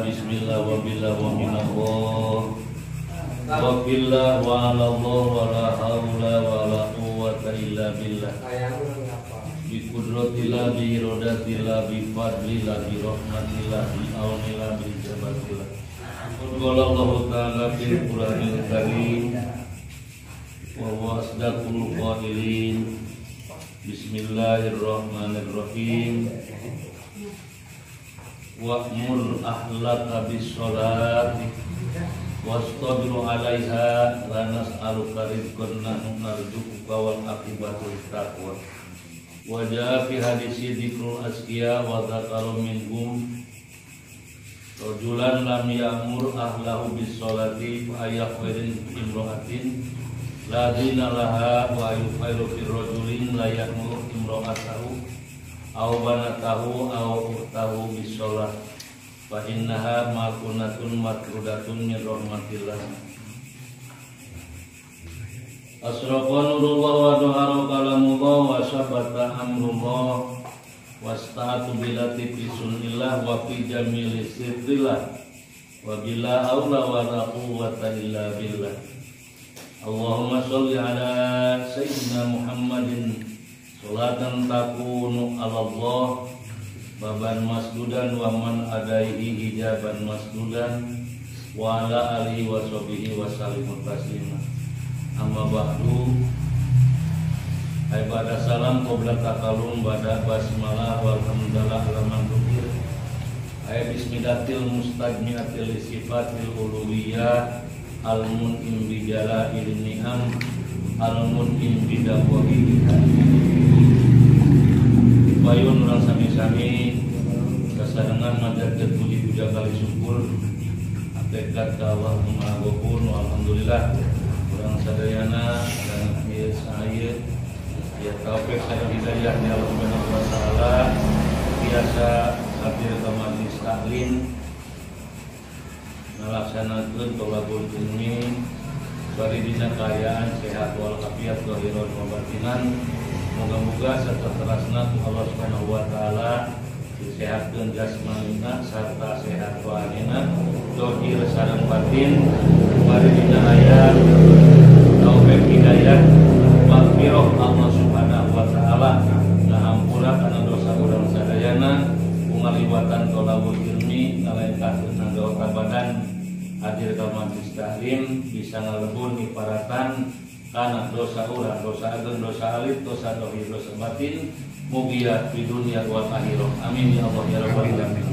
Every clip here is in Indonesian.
Bismillah wa billah wa minallah wa billah wa alallah wa la hawla wa la quwwata illa billah bi qudratillah bi iradatillah bi fadlillah bi rahmatillah bi aunillah bi jabatillah qala Allah ta'ala fil Qur'anil Karim wa huwa asdaqul qailin bismillahirrahmanirrahim wa'mur ahlaka bis-sholati wastabiru 'alaiha la nas'aluka rizqan nahnu narzuquka wal aqibatu lit-taqwa wa jaa fi hadisi dzikrul asqiya wa dzakaru minhum rajulan lam ya'mur ahlahu bis-sholati fa ayaqwirin imra'atin la dina laha wa yukhairu fir rajulin la ya'mur imra'atahu aw banatahu aw ukhtahu bisolat fa innaha makunatun matrudatun min rahmatillah asraqa nurullah wa dhahara kalamullah wa sabata amrullah wasta'atu bilati fi sunnillah wa fi jamili sirrillah wa bila haula wa la quwwata illa billah Allahumma sholli ala sayyidina Muhammadin sholatan takunu ala Allah baban masdudan wa man adaihi hijaban masdudan wa ala alihi wa sahbihi wa sallim taslima amma ba'du ibadah salam qabla takalum bada basmalah walhamdulillah alaman dzikir ay bismillatil mustajmiatil sifatil uluwiyah al mun'im bi jalail ni'am al mun'im bi dawaihi Bayun orang sami-sami kasarangan manjatkeun puji puja kali syukur hakikat ka Allah Maha Ghafur alhamdulillah urang sadayana dan ieu sahayeut ya taufik sareng hidayah dari Allah Subhanahu wa taala biasa hadir ka majelis taklim ngalaksanakeun tolabul ilmi bari dina kaayaan sehat wal afiat zahiran wa batinan. Moga-moga serta terasna Allah Subhanahu wa taala disehatkeun jasmanina sarta sehat rohanina zahir sareng batin bari dina aya taufik hidayah maghfirah Allah Subhanahu wa taala ngahampura kana dosa urang sadayana ngaliwatan tolabul ilmi ngalaenkakeun nagawa kabadan hadir ka majelis taklim bisa ngalebur niparatan karena dosa urang, dosa agung, dosa alit, dosa dohir, dosa batin mugia di dunia wal akhirah. Amin ya Allah ya rabbal alamin.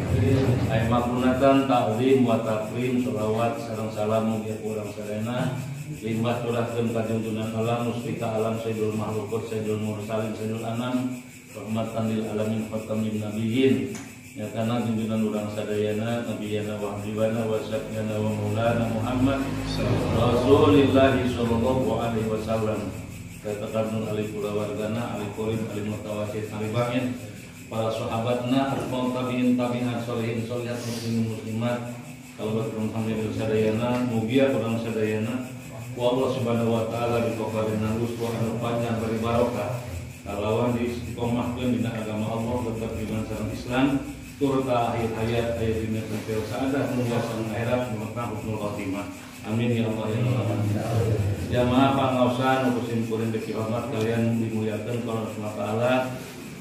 Ay makunatan ta'zim wa takrim sholawat sareng salam mugia urang sadayana limbah turahkeun ka junjungan alam mustika alam sayyidul makhlukut sayyidul mursalin sayyidul anam rahmatan lil alamin khatamim nabiyyin ya kana junjungan urang sadayana nabiyana wa habibana wa syafiana wa maulana Muhammad Rasulillah sallallahu alaihi wasallam katakanun alaihi wargana alaihi kurim alaihi mutawasid alaihi bangin para sahabatna al-qaum tabi'in tabi'at sholihin sholihat muslimin muslimat kalbat alhamdulillah sadayana mugia urang sadayana wa Allah Subhanahu wa taala dipakarin halus wa anu panjang beri barokah kalawan diistiqomahkeun dina agama Allah tetep iman sareng Islam turta akhir hayat ayat dunia sampai saadah nunggu sang akhirat maka husnul khotimah. Amin ya Allah ya Rabbal alamin. Jamaah pangaosan urusin kuring deki hormat kalian dimuliakeun Allah Subhanahu wa taala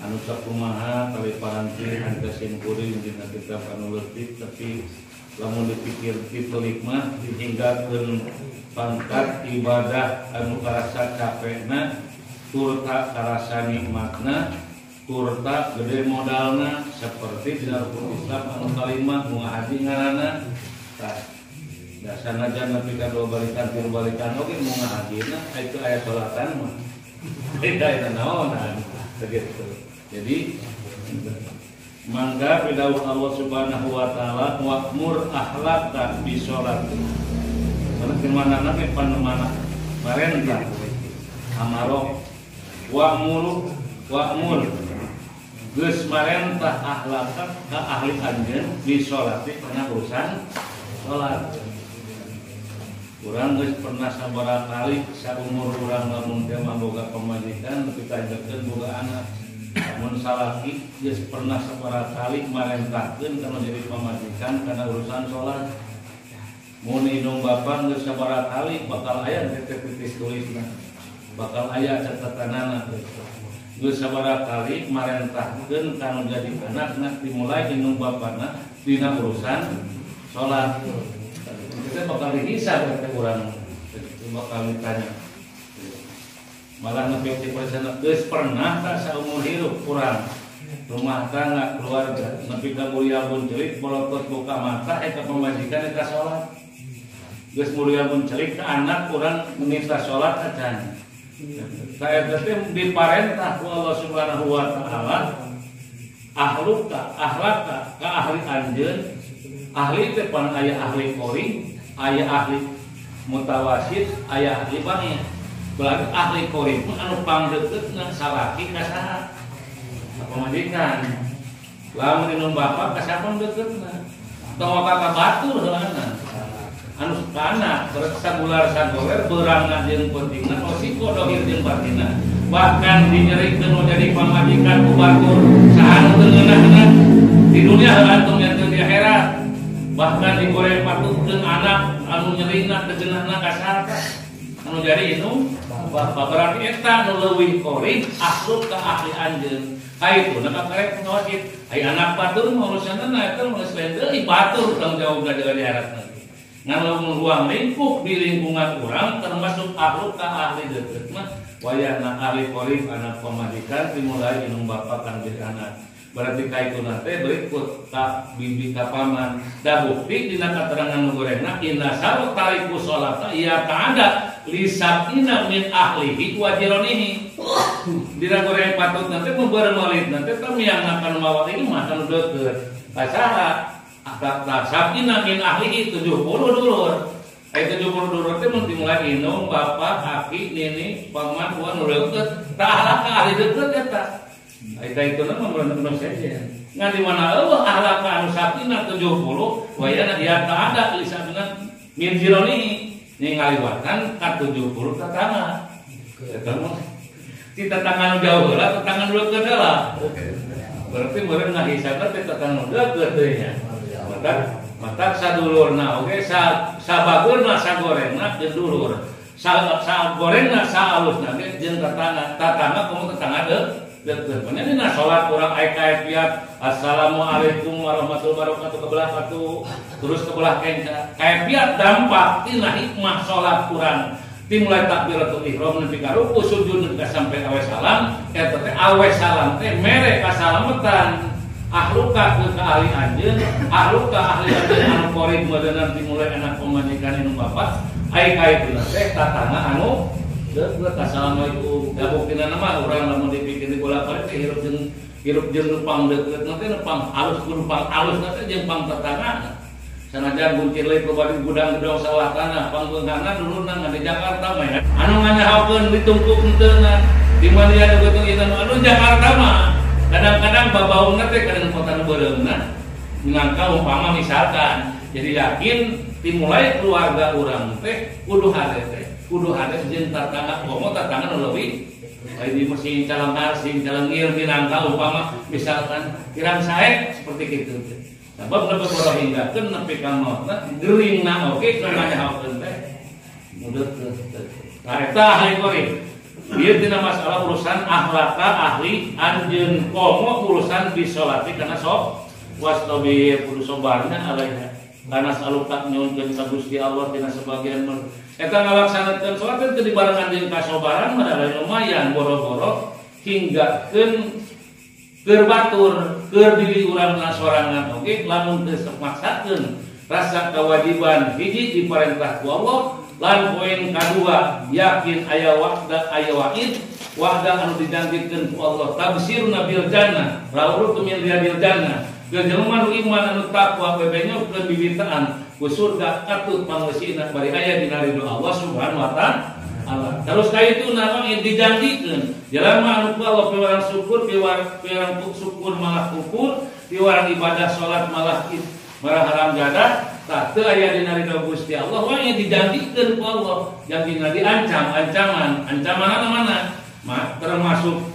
anu sakumaha kali paranti angkesin kuring dina kitab anu leutik tapi lamun dipikir kitu hikmah dihinggakeun pangkat ibadah anu karasa capekna turta karasa nikmatna turta gede modalna seperti di dalam Islam anu kalimat muahadi ngaranna tah dasana jangan pika dua balikan tilu balikan oge muahadina itu aya salatan mah beda eta naonan begitu. Jadi mangga bidawuh Allah Subhanahu wa taala wa'mur ahlaka bi sholat karena firmanana ke panemana marentah amaro wa'mur geus marentah akhlak ka ahli anjeun di sholati kana urusan salat. Urang geus pernah sabaraha kali saumur urang lamun teh boga pamajikan nepi ka ajakeun boga anak. Lamun salaki geus pernah sabaraha kali marentahkeun kana jadi pamajikan kana urusan salat. Mun indung bapa geus sabaraha kali bakal aya titik tulisna. Bakal aya catatanana. Geus sabaraha kali marentahkeun kana jadi anakna dimulai indung bapana dina urusan salat. Kita bakal dihisab kata urang, bakal ditanya. Malah nepi ti persana geus pernah tak saumur hidup urang rumah tangga keluarga nepi ka mulia pun celik bolotot buka mata eta pamajikan eta salat. Geus mulia pun celik ka anak urang minta salat acan. Saya teh diparentah ku Allah Subhanahu wa taala akhlaka ka ahli anjeun. Ahli teh pan aya ahli qori, aya ahli mutawasid, aya ahli bani. Berarti ahli qori pun anu pangdeukeutna salaki ka saha? Pamajikan. Lamun minum bapa ka saha pangdeukeutna? Tong ka batur heulana. Anu kana sagular sagoler beurang jeung pentingna osiko dohir jeung batina bahkan dinyerikeun jadi pamajikan ku batur saha nu ngeunahna di dunia antum yang di akhirat bahkan digoreng patutkeun anak anu nyerina teu geunahna ka saha anu jadi itu berarti eta nu leuwih qori akhlak ka ahli anjeun haituna ka karek ngawasit ai anak batur mah urusanna eta mah selain deui batur tanggung jawabna di akhirat. Ngan ruang lingkup di lingkungan orang termasuk akhlak ka ahli deukeut mah wayahna ahli qori anak pamajikan dimulai indung bapa kan jadi anak. Berarti kaituna teh berikut ka bibi ka paman. Da bukti dina katerangan nu gorengna inna saru tariku sholata ya ta'ada lisakina min ahlihi wa jiranihi. Dina goreng patut nanti membeur maulid nanti tamiang akan mawa ini mah anu deukeut. Kasaha tak sakina min ahlihi 70 dulur. Ai 70 dulur teh mun dimulai indung bapa, aki, nini, paman, wan nu deukeut. Tah ahli deukeut eta. Ai kaituna mah mun saja. Ngan di mana eueuh ahlak anu sakina 70 wayana dia tak ada lisabna min jironihi ningaliwatan ka 70 tetangga. Tetangga. Ti tetangga jauh heula, tetangga deukeut heula. Berarti meureun ngahisabna teh tetangga deukeut teh nya. Mata sadulurna oge sabagurna sagorengna jeung dulur. Sagorengna saalusna ge jeung tatangga komo tetangga deukeut. Panenna salat urang aya kaefiat assalamualaikum warahmatullahi wabarakatuh terus kebelah kenca. Kaefiat dampak tina hikmah salat urang. Dimulai takbiratul ihram nepi ka ruku sujud nepi sampai awe salam eta teh awe salam teh mere kasalametan. Ahluka ke ahli anjeun, ahluka ahli anjeun anu qori modern dimulai anak pamajikan anu bapak, ai kaituna teh tatangga anu deukeut. Assalamualaikum. Da buktina mah urang lamun dipikir di bola-balik teh hirup jeung pang deukeut teh pang alus kudu pang alus teh jeung pang tetangga. Sanajan buncir leuwih pribadi gudang-gudang sawah tanah pangbeungana dulurna ngan di Jakarta mah anu nganyahokeun ditungkuk henteuna di mana aya betul itu anu Jakarta mah. Kadang-kadang babaungna teh kadang kota beureumna ngangka umpama misalkan jadi yakin dimulai keluarga urang teh kudu hade jeung tatangga komo tatangga nu leuwih ai di mesin calangar sing calengir minangka umpama misalkan kirang sae seperti kitu teh. Sabab lebet ora hinggakeun nepi ka mautna geuringna oge kana nyahokeun teh mudah teh. Nah eta ahli qori. Dia tina masalah urusan akhlaka ahli anjeun komo urusan bisolati kana sok wastabir kudu sobarna alaiha kana salukat nyuunkeun ka Gusti Allah tina sebagian eta ngalaksanakeun salat teh dibarengan jeung kasobaran mah lumayan boro-boro hinggakeun keur batur keur diri urang sorangan oge lamun teu maksakeun rasa kewajiban hiji diperintah ku Allah. Lan poin kedua yakin aya wa'da aya wa'id wa'da anu dijanjikeun ku Allah tabsiruna bil jannah rawrutu min riyadil jannah gejelema nu iman anu takwa bebenyo keun bibitaan ku surga katut pangleusina bari aya dina ridho Allah Subhanahu wa taala Allah. Terus kayak itu nama dijanjikan. Jalan mah anu Allah piwarang syukur, piwarang syukur malah kufur, piwarang ibadah salat malah haram jadah. Tak teu aya dina ridho Gusti Allah, wah nya dijanjikan ku Allah, janjina diancam, ancaman mana? Termasuk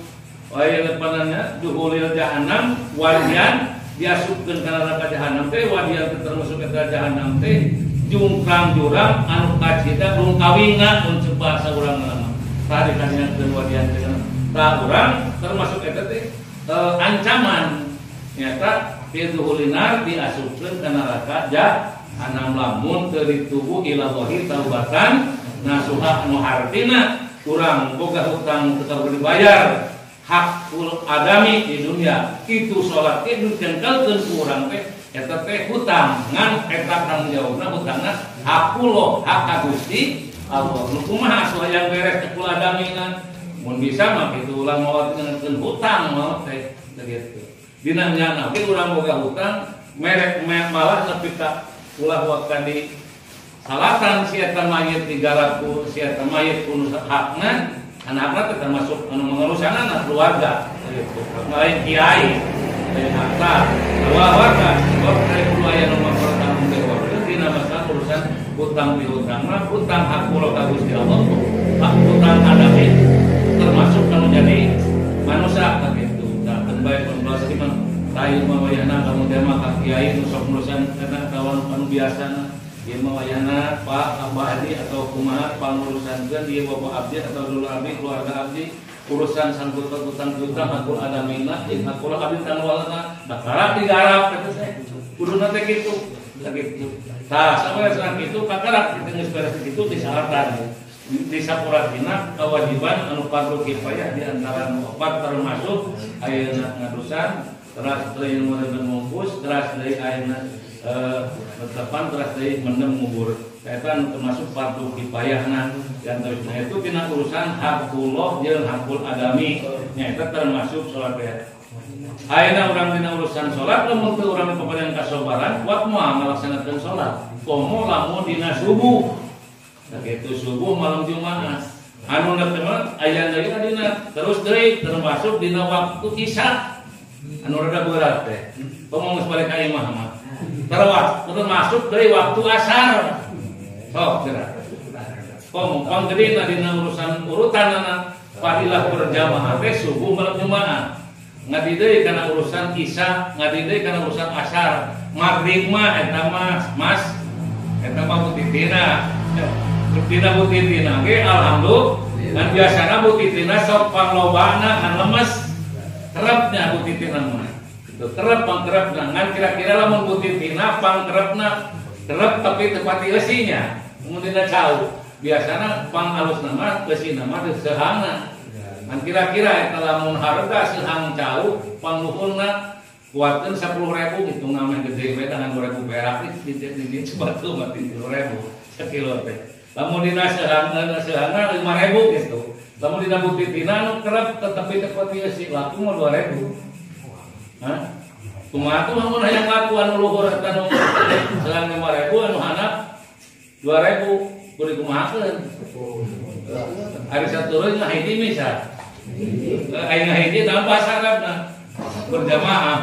aya lepanannya duhulil jahannam, wadian diasupkeun ka neraka jahanam teh, wadian termasuk ka jahanam teh, jungkrang jurang anu kacida belum kawinna mun bahasa urang nama. Tadi kadina wadian teh ta urang termasuk eta teh ancaman nyata fiduhulinar diasupkeun ka neraka jahanam lamun teu ditubu ila Allahi taubatan nasuha anu hartina urang boga hutang teu dibayar hakul adami di dunia itu salat teh dicengkelkeun ku urang teh eta teh hutang ngan eta tanggung jawabna hutangna hakullah hak Gusti Allah. Nu kumaha hayang beres hakul adamina mun bisa mah kitu ulang maot ngeun hutang mah teh kitu. Dina nyana ge urang boga hutang merek malah nepi ka ulah waktu di salatan si eta mayit digaraku si eta mayit kudu hakna anakna teh termasuk anu mengurusanna keluarga gitu. Lain kiai lain harta keluarga kok dari kudu aya nu mempertanggung jawab dina masalah urusan hutang piutang mah hutang hak kula ka Gusti Allah hak hutang adami termasuk anu jadi manusia gitu. Da bae pembelas di mah tayu mah wayahna kamu teh mah ka kiai nu sok nurusan kana kawan anu biasana ieu mah wayahna Pak Abah Adi atau kumaha pangurusankeun ieu Bapak abdi atau dulur abdi keluarga abdi urusan sangkut hutang piutang hakul adamina jeung hakul abdi tanwalna da karap digarap eta teh kuduna teh kitu sakitu. Tah sabarana kitu kakarap kitu geus beres kitu disyaratkan di sapuratina kewajiban anu fardu kifayah di antara opat termasuk ayeuna ngadusan teras deui meureun mungkus teras deui ayeuna tetepan teras deui mendem ngubur eta termasuk fardu kifayahna dan terusna itu tina urusan hakullah jeung hakul adami nya eta termasuk salat ya. Ayeuna urang dina urusan salat lamun teu urang papadean kasobaran kuat moal ngalaksanakeun salat komo lamun dina subuh. Begitu subuh malam Jumat anu netema aya deui dina terus deui termasuk dina waktu isya anu rada berat teh ngomong balik ka imah mah termasuk deui waktu asar sok geura ngomong panggeudina dina urusan urutanana fadilah berjamaah teh subuh malam Jumat ngadi deui kana urusan isya ngadi deui kana urusan asar magrib mah eta mas eta mah butitina tina butitina ge alhamdulillah dan biasana butitina sok panglobana kan lemes kerepnya butitina mah itu kerep pangkerepna ngan kira-kira lamun butitina pangkerepna kerep tapi tepati eusinya kemudian jauh biasana pang alusna mah eusina mah teu sehangna ngan kira-kira eta lamun harga sehang jauh pangluhurna kuatkeun 10.000 gitu ngameh gede we dengan 2.000 perak di sebatu mah 30.000 sekilo teh. Lamun dina sehangna 5.000 gitu. Lamun dina butitina anu kerep tetapi tepati eusi laku mah 2.000. Hah? Kumaha tuh lamun hayang laku anu luhur eta nu selang 5.000 anu handap 2.000 kudu kumahakeun. Ari saturun mah hiji misal. Ayeuna hiji tambah sarapna berjamaah.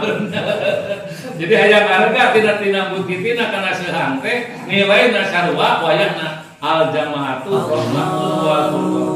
Jadi hayang harga tina butitina kana sehang teh nilaina sarua wayahna al jamaatu rahmatun wal furqan